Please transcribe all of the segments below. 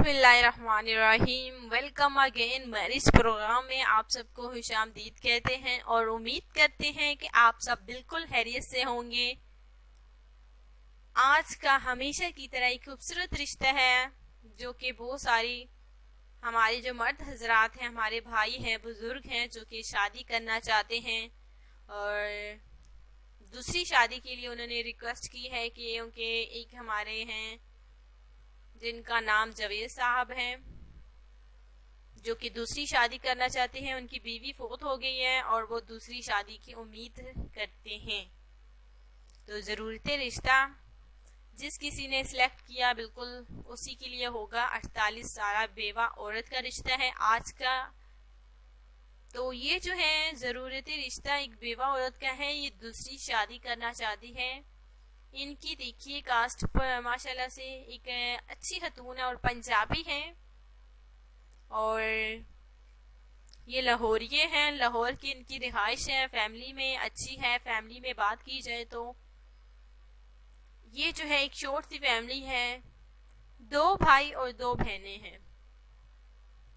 बिस्मिल्लाहिर्रहमानिर्रहीम। Welcome again. Marriage programme में आप सबको खुशामदीद कहते हैं और उम्मीद करते हैं कि आप सब बिल्कुल खैरियत से होंगे। आज का हमेशा की तरह एक खूबसूरत रिश्ता है जो कि बहुत सारी हमारे जो मर्द हजरात हैं, हमारे भाई हैं, बुजुर्ग हैं जो कि शादी करना चाहते हैं और दूसरी शादी के लिए उन्होंने रिक्वेस्ट की है कि उनके एक हमारे हैं जिनका नाम जवेद साहब हैं जो कि दूसरी शादी करना चाहते हैं। उनकी बीवी फोत हो गई है और वो दूसरी शादी की उम्मीद करते हैं। तो ज़रूरत रिश्ता जिस किसी ने सिलेक्ट किया बिल्कुल उसी के लिए होगा। 48 साल बेवा औरत का रिश्ता है आज का। तो ये जो है ज़रूरत रिश्ता एक बेवा औरत का है, ये दूसरी शादी करना चाहती है। इनकी देखिए कास्ट पर माशाल्लाह से एक अच्छी खतून है और पंजाबी हैं और ये लाहौरिये हैं। लाहौर की इनकी रिहाइश है, फैमिली में अच्छी है। फैमिली में बात की जाए तो ये जो है एक शॉर्ट सी फैमिली है। 2 भाई और 2 बहनें हैं।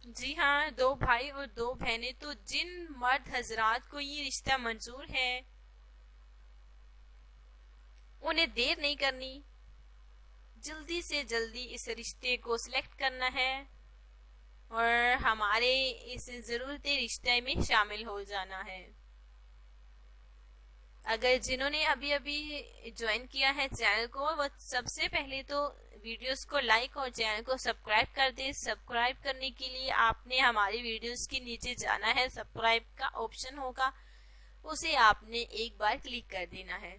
जी हाँ, 2 भाई और 2 बहनें। तो जिन मर्द हजरात को ये रिश्ता मंजूर है उन्हें देर नहीं करनी, जल्दी से जल्दी इस रिश्ते को सिलेक्ट करना है और हमारे इस ज़रूरत रिश्ते में शामिल हो जाना है। अगर जिन्होंने अभी अभी ज्वाइन किया है चैनल को, वो सबसे पहले तो वीडियोस को लाइक और चैनल को सब्सक्राइब कर दें। सब्सक्राइब करने के लिए आपने हमारी वीडियोस के नीचे जाना है, सब्सक्राइब का ऑप्शन होगा, उसे आपने एक बार क्लिक कर देना है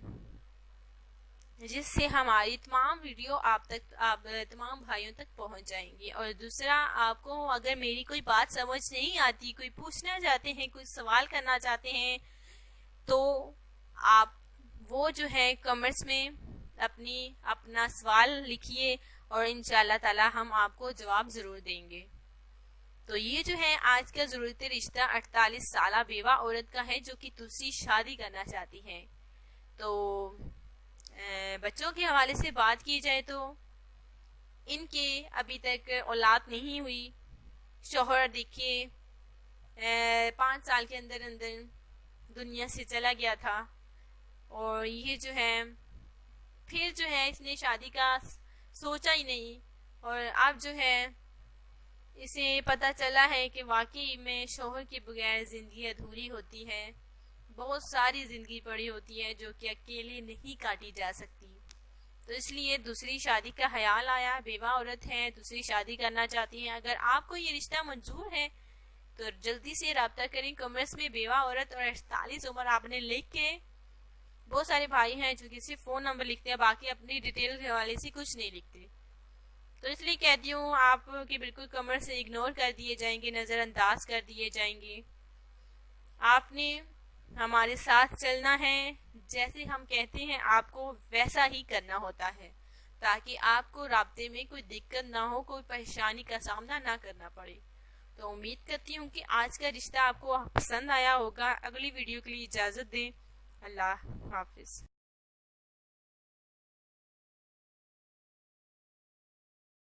जिससे हमारी तमाम वीडियो आप तमाम भाइयों तक पहुंच जाएंगी। और दूसरा, आपको अगर मेरी कोई बात समझ नहीं आती, कोई पूछना चाहते हैं, कोई सवाल करना चाहते हैं, तो आप वो जो है कमेंट्स में अपना सवाल लिखिए और इंशाल्लाह ताला हम आपको जवाब ज़रूर देंगे। तो ये जो है आज का ज़रूरत रिश्ता 48 साल बेवा औरत का है जो कि दूसरी शादी करना चाहती है। तो बच्चों के हवाले से बात की जाए तो इनके अभी तक औलाद नहीं हुई। शौहर देखिए 5 साल के अंदर अंदर दुनिया से चला गया था और ये जो है फिर जो है इसने शादी का सोचा ही नहीं और अब जो है इसे पता चला है कि वाकई में शौहर के बगैर ज़िंदगी अधूरी होती है। बहुत सारी ज़िंदगी पड़ी होती है जो कि अकेले नहीं काटी जा सकती। तो इसलिए दूसरी शादी का ख्याल आया। बेवा औरत है, दूसरी शादी करना चाहती हैं। अगर आपको ये रिश्ता मंजूर है तो जल्दी से रब्ता करें। कमेंट्स में बेवा औरत और 48 उम्र आपने लिख के, बहुत सारे भाई हैं जो कि सिर्फ फ़ोन नंबर लिखते हैं, बाकी अपनी डिटेल के हवाले से कुछ नहीं लिखते। तो इसलिए कहती हूँ आपके बिल्कुल कमेंट से इग्नोर कर दिए जाएंगे, नज़रअंदाज कर दिए जाएंगे। आपने हमारे साथ चलना है, जैसे हम कहते हैं आपको वैसा ही करना होता है ताकि आपको राब्ते में कोई दिक्कत ना हो, कोई परेशानी का सामना ना करना पड़े। तो उम्मीद करती हूँ कि आज का रिश्ता आपको पसंद आया होगा। अगली वीडियो के लिए इजाज़त दें। अल्लाह हाफिज़।